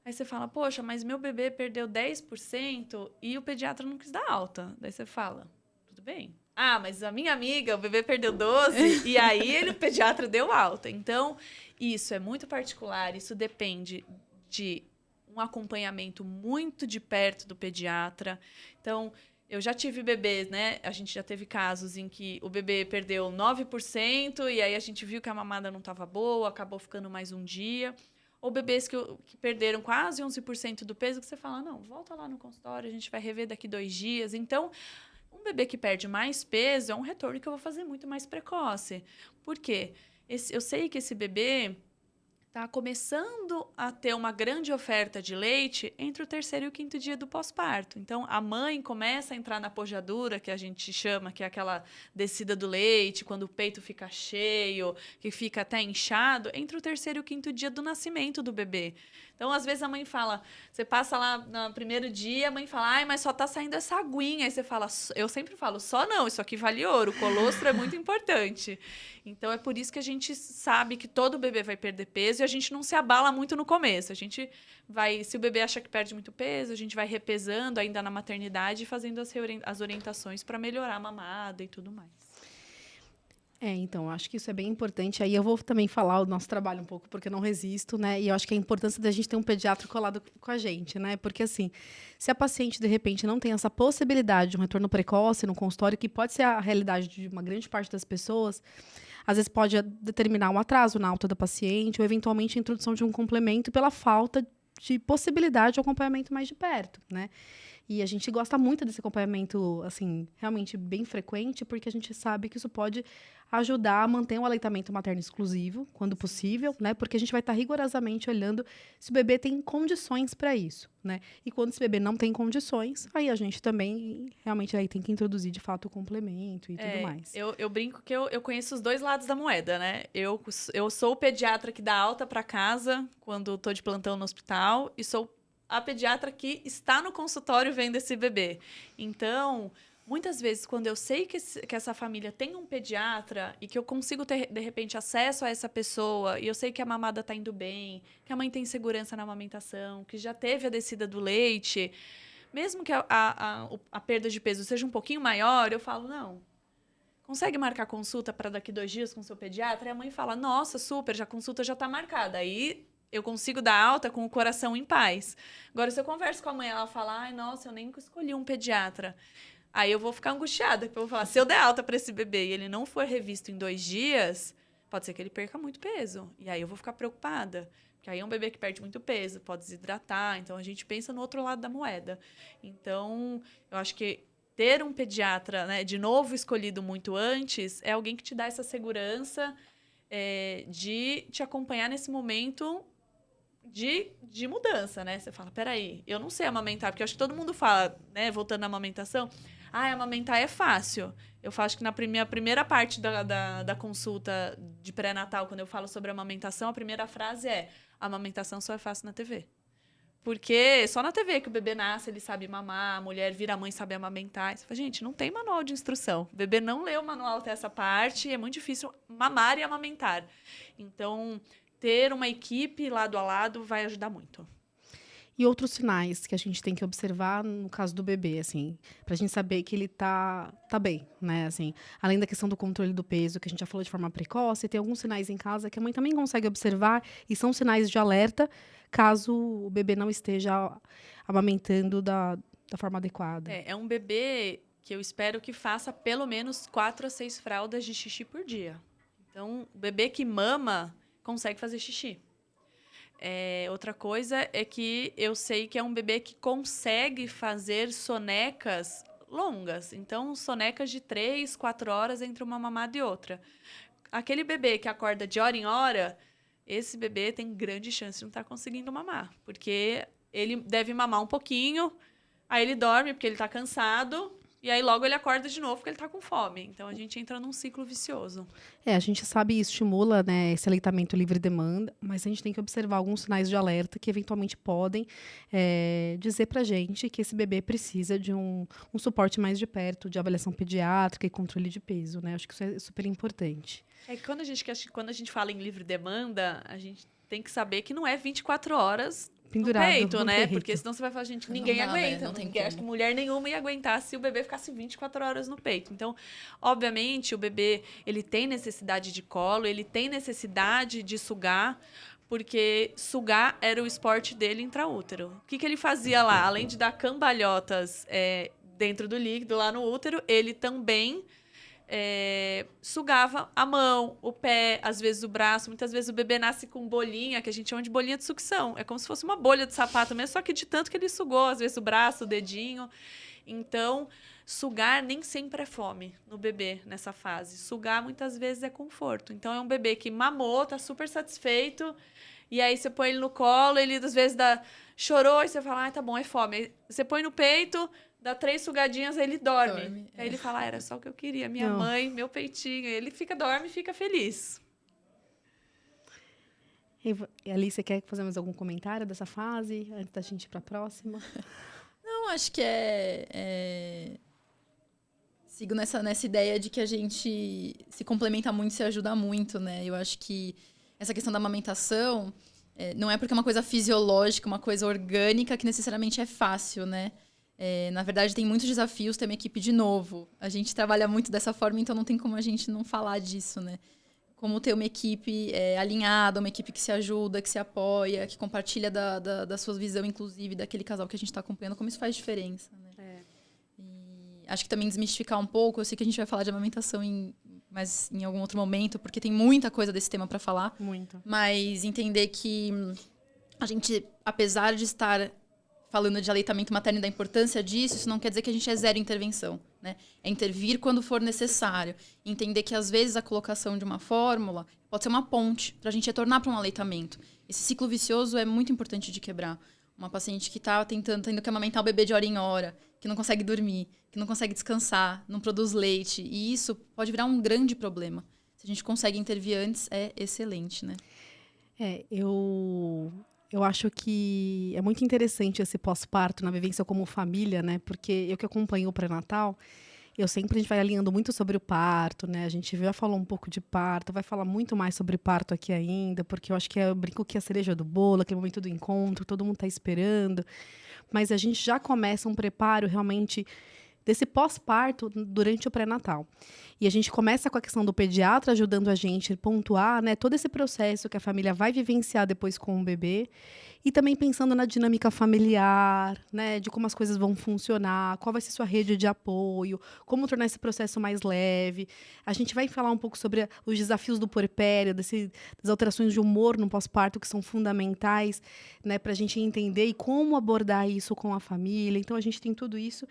Aí você fala, poxa, mas meu bebê perdeu 10% e o pediatra não quis dar alta. Daí você fala, tudo bem. Ah, mas a minha amiga, o bebê perdeu 12% e aí o pediatra deu alta. Então, isso é muito particular, isso depende de um acompanhamento muito de perto do pediatra. Então, eu já tive bebês, né? A gente já teve casos em que o bebê perdeu 9% e aí a gente viu que a mamada não estava boa, acabou ficando mais um dia. Ou bebês que perderam quase 11% do peso, que você fala, não, volta lá no consultório, a gente vai rever daqui 2 dias. Então, um bebê que perde mais peso é um retorno que eu vou fazer muito mais precoce. Por quê? Eu sei que esse bebê está começando a ter uma grande oferta de leite entre o 3º e o 5º dia do pós-parto. Então, a mãe começa a entrar na pojadura, que a gente chama, que é aquela descida do leite, quando o peito fica cheio, que fica até inchado, entre o 3º e o 5º dia do nascimento do bebê. Então, às vezes, a mãe fala, você passa lá no primeiro dia, a mãe fala, ai, mas só tá saindo essa aguinha. Aí você fala, eu sempre falo, só não, isso aqui vale ouro, o colostro é muito importante. Então, é por isso que a gente sabe que todo bebê vai perder peso e a gente não se abala muito no começo. A gente vai, se o bebê acha que perde muito peso, a gente vai repesando ainda na maternidade e fazendo as orientações para melhorar a mamada e tudo mais. Então, acho que isso é bem importante. Aí eu vou também falar o nosso trabalho um pouco, porque eu não resisto, né? E eu acho que a importância da gente ter um pediatra colado com a gente, né? Porque, assim, se a paciente, de repente, não tem essa possibilidade de um retorno precoce no consultório, que pode ser a realidade de uma grande parte das pessoas, às vezes pode determinar um atraso na alta da paciente ou, eventualmente, a introdução de um complemento pela falta de possibilidade de acompanhamento mais de perto, né? E a gente gosta muito desse acompanhamento, assim, realmente bem frequente, porque a gente sabe que isso pode ajudar a manter um aleitamento materno exclusivo, quando possível, né? Porque a gente vai estar rigorosamente olhando se o bebê tem condições para isso, né? E quando esse bebê não tem condições, aí a gente também realmente aí tem que introduzir, de fato, o complemento e tudo mais. Eu brinco que eu conheço os dois lados da moeda, né? Eu sou o pediatra que dá alta para casa quando estou de plantão no hospital e sou a pediatra que está no consultório vendo esse bebê. Então, muitas vezes, quando eu sei que essa família tem um pediatra e que eu consigo ter, de repente, acesso a essa pessoa, e eu sei que a mamada está indo bem, que a mãe tem segurança na amamentação, que já teve a descida do leite, mesmo que a perda de peso seja um pouquinho maior, eu falo, não, consegue marcar consulta para daqui 2 dias com o seu pediatra? E a mãe fala, nossa, super, a consulta já está marcada. Aí eu consigo dar alta com o coração em paz. Agora, se eu converso com a mãe, ela fala, ai, nossa, eu nem escolhi um pediatra. Aí eu vou ficar angustiada, porque eu vou falar, se eu der alta para esse bebê e ele não for revisto em 2 dias, pode ser que ele perca muito peso. E aí eu vou ficar preocupada. Porque aí é um bebê que perde muito peso, pode desidratar. Então, a gente pensa no outro lado da moeda. Então, eu acho que ter um pediatra, né, de novo escolhido muito antes, é alguém que te dá essa segurança de te acompanhar nesse momento de mudança, né? Você fala, peraí, eu não sei amamentar, porque eu acho que todo mundo fala, né, voltando à amamentação, amamentar é fácil. Eu acho que na primeira parte da consulta de pré-natal, quando eu falo sobre amamentação, a primeira frase é, a amamentação só é fácil na TV. Porque só na TV que o bebê nasce, ele sabe mamar, a mulher vira mãe, sabe amamentar. Você fala, gente, não tem manual de instrução. O bebê não leu o manual até essa parte, é muito difícil mamar e amamentar. Então, ter uma equipe lado a lado vai ajudar muito. E outros sinais que a gente tem que observar no caso do bebê, assim, pra gente saber que ele tá bem, né, assim. Além da questão do controle do peso, que a gente já falou de forma precoce, tem alguns sinais em casa que a mãe também consegue observar e são sinais de alerta caso o bebê não esteja amamentando da forma adequada. É um bebê que eu espero que faça pelo menos 4 a 6 fraldas de xixi por dia. Então, o bebê que mama consegue fazer xixi. Outra coisa é que eu sei que é um bebê que consegue fazer sonecas longas. Então, sonecas de 3, 4 horas entre uma mamada e outra. Aquele bebê que acorda de hora em hora, esse bebê tem grande chance de não estar conseguindo mamar. Porque ele deve mamar um pouquinho, aí ele dorme porque ele está cansado, e aí logo ele acorda de novo porque ele está com fome. Então, a gente entra num ciclo vicioso. A gente sabe que isso estimula, né, esse aleitamento livre demanda, mas a gente tem que observar alguns sinais de alerta que eventualmente podem dizer pra gente que esse bebê precisa de um suporte mais de perto, de avaliação pediátrica e controle de peso, né? Acho que isso é super importante. Quando a gente fala em livre demanda, a gente tem que saber que não é 24 horas pendurado no peito, no né? peito. Porque senão você vai falar, gente, ninguém Não dá, né? aguenta. Não tem Ninguém, acho que mulher nenhuma ia aguentar se o bebê ficasse 24 horas no peito. Então, obviamente, o bebê, ele tem necessidade de colo, ele tem necessidade de sugar, porque sugar era o esporte dele intraútero. O que ele fazia lá? Além de dar cambalhotas dentro do líquido, lá no útero, ele também sugava a mão, o pé, às vezes o braço. Muitas vezes o bebê nasce com bolinha, que a gente chama de bolinha de sucção. É como se fosse uma bolha de sapato mesmo, só que de tanto que ele sugou, às vezes o braço, o dedinho. Então, sugar nem sempre é fome no bebê nessa fase. Sugar muitas vezes é conforto. Então, é um bebê que mamou, tá super satisfeito, E aí você põe ele no colo, ele às vezes chorou, e você fala, tá bom, é fome. Aí você põe no peito, dá 3 sugadinhas, aí ele dorme. Aí ele fala, era só o que eu queria, minha mãe, meu peitinho. Ele dorme e fica feliz. E Ali, você quer fazer mais algum comentário dessa fase, antes da gente ir para a próxima? Não, acho que sigo nessa ideia de que a gente se complementa muito, se ajuda muito, né? Eu acho que essa questão da amamentação não é porque é uma coisa fisiológica, uma coisa orgânica, que necessariamente é fácil, né? Na verdade, tem muitos desafios ter uma equipe de novo. A gente trabalha muito dessa forma, então não tem como a gente não falar disso, né? Como ter uma equipe alinhada, uma equipe que se ajuda, que se apoia, que compartilha da sua visão, inclusive, daquele casal que a gente está acompanhando, como isso faz diferença, né? E acho que também desmistificar um pouco, eu sei que a gente vai falar de amamentação mas em algum outro momento, porque tem muita coisa desse tema para falar. Muito. Mas entender que a gente, apesar de estar falando de aleitamento materno e da importância disso, isso não quer dizer que a gente é zero intervenção, né? É intervir quando for necessário. Entender que, às vezes, a colocação de uma fórmula pode ser uma ponte para a gente retornar para um aleitamento. Esse ciclo vicioso é muito importante de quebrar. Uma paciente que está tendo que amamentar o bebê de hora em hora, que não consegue dormir, que não consegue descansar, não produz leite. E isso pode virar um grande problema. Se a gente consegue intervir antes, é excelente, né? Eu acho que é muito interessante esse pós-parto na vivência como família, né? Porque eu que acompanho o pré-natal, a gente vai alinhando muito sobre o parto, né? A gente já falou um pouco de parto, vai falar muito mais sobre parto aqui ainda, porque eu acho que eu brinco que é a cereja do bolo, aquele momento do encontro, todo mundo está esperando. Mas a gente já começa um preparo realmente desse pós-parto durante o pré-natal. E a gente começa com a questão do pediatra ajudando a gente a pontuar, né, todo esse processo que a família vai vivenciar depois com o bebê. E também pensando na dinâmica familiar, né, de como as coisas vão funcionar, qual vai ser sua rede de apoio, como tornar esse processo mais leve. A gente vai falar um pouco sobre os desafios do puerpério, das alterações de humor no pós-parto, que são fundamentais, né, para a gente entender e como abordar isso com a família. Então, a gente tem tudo isso.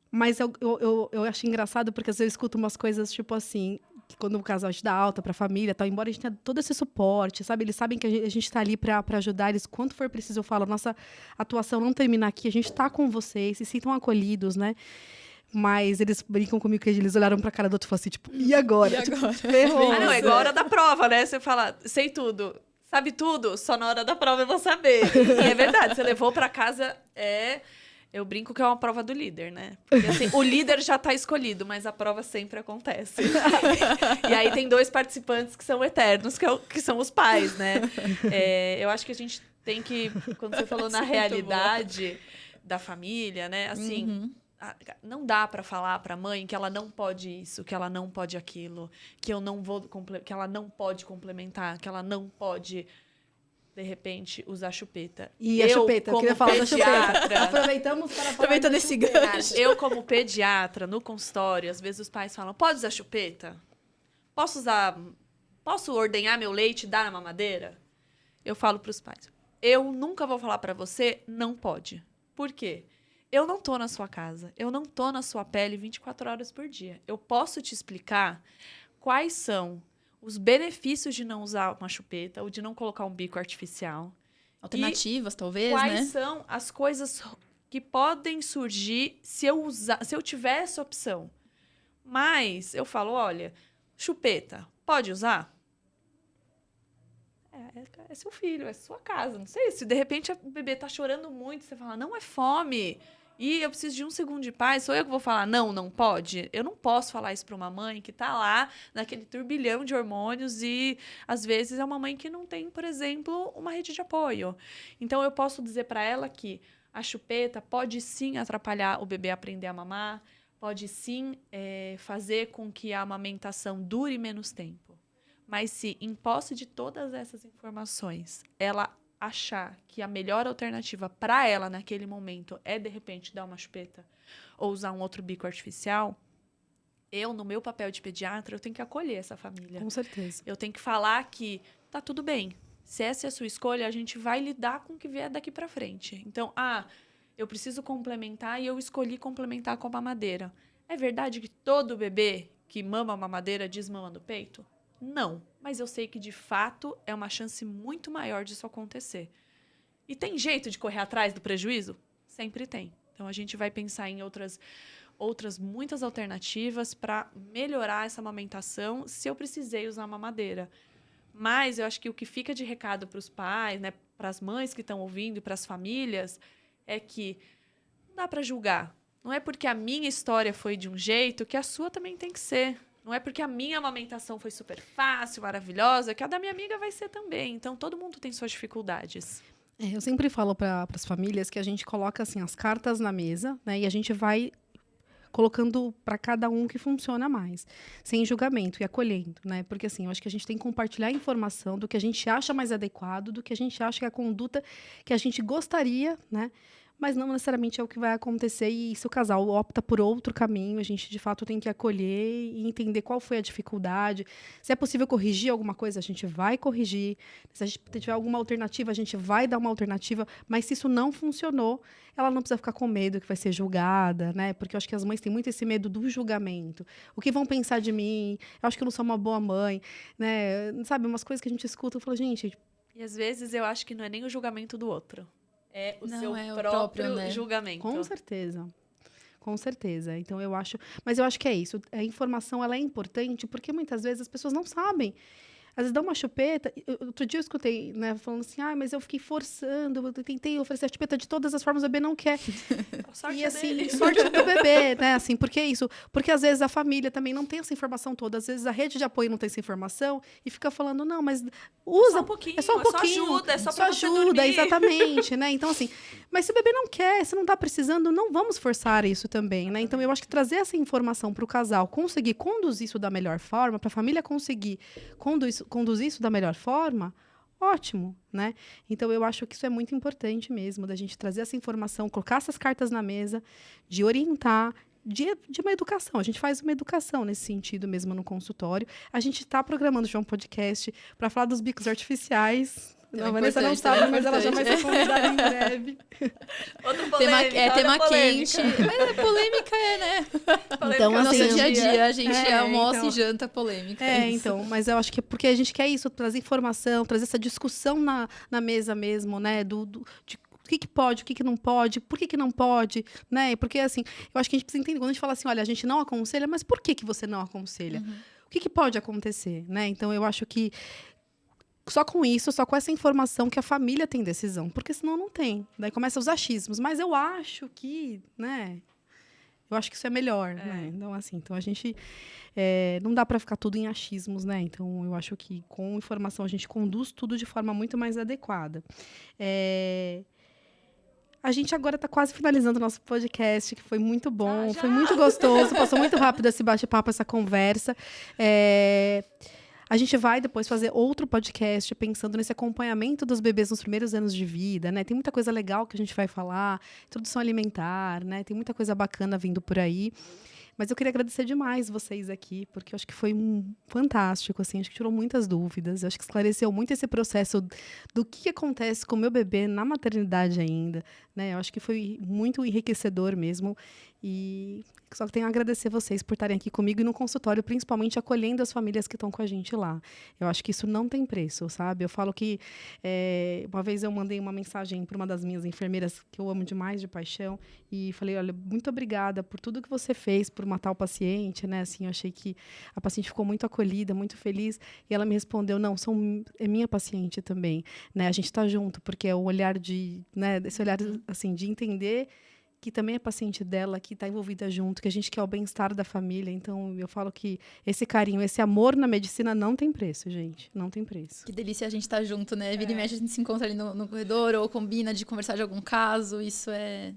Mas eu acho engraçado, porque às vezes eu escuto umas coisas, tipo assim, que quando o casal te dá alta para a família, tal, embora a gente tenha todo esse suporte, sabe? Eles sabem que a gente está ali para ajudar eles. Quanto for preciso, eu falo, nossa atuação não termina aqui, a gente está com vocês, se sintam acolhidos, né? Mas eles brincam comigo que eles olharam pra cara do outro e falaram assim, tipo, e agora? E agora? Tipo, ferrou. Não, é igual a hora da prova, né? Você fala, sei tudo, sabe tudo, só na hora da prova eu vou saber. E é verdade, você levou pra casa, eu brinco que é uma prova do líder, né? Porque assim, o líder já tá escolhido, mas a prova sempre acontece. E aí tem 2 participantes que são eternos, que são os pais, né? Eu acho que a gente tem que, quando você falou na realidade da família, né? Assim, não dá para falar para a mãe que ela não pode isso, que ela não pode aquilo, que ela não pode complementar, que ela não pode, de repente, usar chupeta. E a chupeta, eu queria falar da chupeta. Aproveitamos para falar. Aproveitando esse gancho. Eu, como pediatra, no consultório, às vezes os pais falam, pode usar chupeta? Posso ordenhar meu leite e dar na mamadeira? Eu falo para os pais, eu nunca vou falar para você, não pode. Por quê? Eu não tô na sua casa, eu não tô na sua pele 24 horas por dia. Eu posso te explicar quais são os benefícios de não usar uma chupeta ou de não colocar um bico artificial. Alternativas, talvez, quais né? são as coisas que podem surgir se eu tiver essa opção. Mas eu falo, olha, chupeta, pode usar? É seu filho, é sua casa. Não sei, se de repente o bebê tá chorando muito, você fala, não é fome, e eu preciso de um segundo de paz, sou eu que vou falar, não pode? Eu não posso falar isso para uma mãe que tá lá naquele turbilhão de hormônios e, às vezes, é uma mãe que não tem, por exemplo, uma rede de apoio. Então, eu posso dizer para ela que a chupeta pode sim atrapalhar o bebê a aprender a mamar, pode sim fazer com que a amamentação dure menos tempo. Mas se, em posse de todas essas informações, ela achar que a melhor alternativa para ela naquele momento é, de repente, dar uma chupeta ou usar um outro bico artificial, eu, no meu papel de pediatra, eu tenho que acolher essa família. Com certeza. Eu tenho que falar que tá tudo bem. Se essa é a sua escolha, a gente vai lidar com o que vier daqui para frente. Então, eu preciso complementar e eu escolhi complementar com a mamadeira. É verdade que todo bebê que mama a mamadeira desmama do peito? Não. mas eu sei que, de fato, é uma chance muito maior disso acontecer. E tem jeito de correr atrás do prejuízo? Sempre tem. Então, a gente vai pensar em outras muitas alternativas para melhorar essa amamentação se eu precisei usar mamadeira. Mas eu acho que o que fica de recado para os pais, né, para as mães que estão ouvindo e para as famílias, é que não dá para julgar. Não é porque a minha história foi de um jeito que a sua também tem que ser. Não é porque a minha amamentação foi super fácil, maravilhosa, que a da minha amiga vai ser também. Então, todo mundo tem suas dificuldades. Eu sempre falo para as famílias que a gente coloca assim, as cartas na mesa, né, e a gente vai colocando para cada um que funciona mais, sem julgamento e acolhendo, né? Porque assim, eu acho que a gente tem que compartilhar informação do que a gente acha mais adequado, do que a gente acha que é a conduta que a gente gostaria, né? Mas não necessariamente é o que vai acontecer, e se o casal opta por outro caminho, a gente de fato tem que acolher e entender qual foi a dificuldade. Se é possível corrigir alguma coisa, a gente vai corrigir. Se a gente tiver alguma alternativa, a gente vai dar uma alternativa. Mas se isso não funcionou, ela não precisa ficar com medo que vai ser julgada, né? Porque eu acho que as mães têm muito esse medo do julgamento. O que vão pensar de mim? Eu acho que eu não sou uma boa mãe, né? Sabe, umas coisas que a gente escuta, eu falo, gente... E às vezes eu acho que não é nem o julgamento do outro. É o seu é próprio né? julgamento. Com certeza. Com certeza. Então, eu acho... Mas eu acho que é isso. A informação, ela é importante porque muitas vezes as pessoas não sabem. Às vezes dá uma chupeta. Outro dia eu escutei, né, falando assim, mas eu fiquei forçando, eu tentei oferecer a chupeta de todas as formas, o bebê não quer. Sorte e assim, dele. sorte do bebê, né? Assim, por que isso? Porque às vezes a família também não tem essa informação toda, às vezes a rede de apoio não tem essa informação e fica falando, não, mas usa. Só um pouquinho, é só um pouquinho. ajuda, é só só pra você ajuda, dormir. exatamente, né? Então, assim, mas se o bebê não quer, se não está precisando, não vamos forçar isso também, né? Então, eu acho que trazer essa informação para o casal conseguir conduzir isso da melhor forma, para a família conseguir conduzir isso da melhor forma, ótimo, né? Então, eu acho que isso é muito importante mesmo, da gente trazer essa informação, colocar essas cartas na mesa, de orientar, de uma educação. A gente faz uma educação nesse sentido mesmo no consultório. A gente está programando já um podcast para falar dos bicos artificiais. A Vanessa não sabe, mas ela já vai ser convidada em breve. Outra polêmica, tema polêmica. quente. Mas polêmica né? Então, No assim, nosso dia a dia, a gente almoça então, e janta polêmica. Então, mas eu acho que é porque a gente quer isso, trazer informação, trazer essa discussão na mesa mesmo, né? De o que pode, o que não pode, por que não pode, né? Porque, assim, eu acho que a gente precisa entender, quando a gente fala assim, olha, a gente não aconselha, mas por que você não aconselha? O que pode acontecer, né? Então, eu acho que só com isso, só com essa informação que a família tem decisão, porque senão não tem. Daí começa os achismos, mas eu acho que, né? Eu acho que isso é melhor, né? Então, assim, a gente... não dá para ficar tudo em achismos, né? Então, eu acho que com informação a gente conduz tudo de forma muito mais adequada. A gente agora está quase finalizando o nosso podcast, que foi muito bom, foi muito gostoso, passou muito rápido esse bate-papo, essa conversa. A gente vai depois fazer outro podcast pensando nesse acompanhamento dos bebês nos primeiros anos de vida, né? Tem muita coisa legal que a gente vai falar, introdução alimentar, né? Tem muita coisa bacana vindo por aí. Mas eu queria agradecer demais vocês aqui, porque eu acho que foi fantástico, assim, acho que tirou muitas dúvidas, acho que esclareceu muito esse processo do que acontece com o meu bebê na maternidade ainda, né? Eu acho que foi muito enriquecedor mesmo, e só tenho a agradecer vocês por estarem aqui comigo e no consultório, principalmente acolhendo as famílias que estão com a gente lá. Eu acho que isso não tem preço, sabe? Eu falo que uma vez eu mandei uma mensagem para uma das minhas enfermeiras, que eu amo demais de paixão, e falei, olha, muito obrigada por tudo que você fez por matar o paciente, né? Assim, eu achei que a paciente ficou muito acolhida, muito feliz, e ela me respondeu, não, é minha paciente também, né? A gente está junto, porque é o olhar esse olhar, assim, de entender que também é paciente dela, que está envolvida junto, que a gente quer o bem-estar da família. Então, eu falo que esse carinho, esse amor na medicina não tem preço, gente. Não tem preço. Que delícia a gente estar junto, né? Vira e mexe, a gente se encontra ali no corredor ou combina de conversar de algum caso. Isso é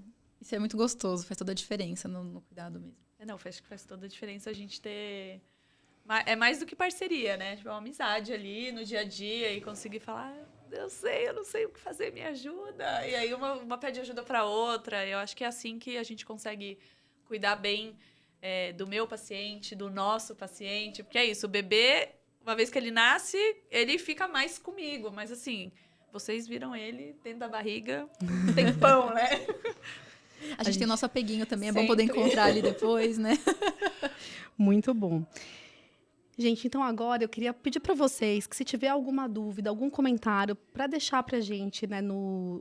muito gostoso, faz toda a diferença no cuidado mesmo. Não, acho que faz toda a diferença a gente ter... É mais do que parceria, né? Tipo, uma amizade ali no dia a dia e conseguir falar... eu não sei o que fazer, me ajuda. E aí uma pede ajuda para outra. Eu acho que é assim que a gente consegue cuidar bem do meu paciente, do nosso paciente. Porque é isso, o bebê, uma vez que ele nasce, ele fica mais comigo. Mas assim, vocês viram ele dentro da barriga, tem pão, né? A gente tem o nosso apeguinho também, é Sempre. bom poder encontrar ali depois, né? Muito bom. Gente, então agora eu queria pedir para vocês que se tiver alguma dúvida, algum comentário, para deixar para a gente, né,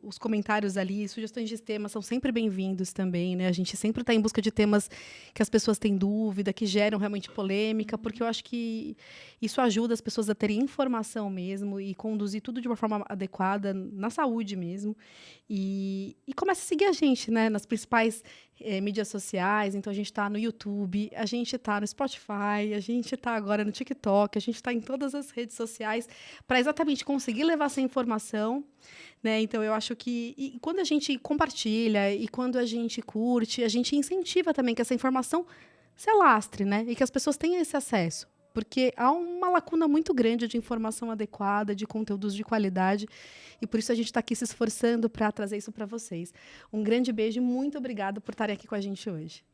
os comentários ali, sugestões de temas são sempre bem-vindos também, né? A gente sempre está em busca de temas que as pessoas têm dúvida, que geram realmente polêmica, porque eu acho que isso ajuda as pessoas a terem informação mesmo e conduzir tudo de uma forma adequada, na saúde mesmo. E comece a seguir a gente, né, nas principais mídias sociais. Então, a gente está no YouTube, a gente está no Spotify, a gente está agora no TikTok, a gente está em todas as redes sociais para exatamente conseguir levar essa informação, né? Então, eu acho que quando a gente compartilha e quando a gente curte, a gente incentiva também que essa informação se alastre, né? E que as pessoas tenham esse acesso. Porque há uma lacuna muito grande de informação adequada, de conteúdos de qualidade, e por isso a gente está aqui se esforçando para trazer isso para vocês. Um grande beijo e muito obrigada por estarem aqui com a gente hoje.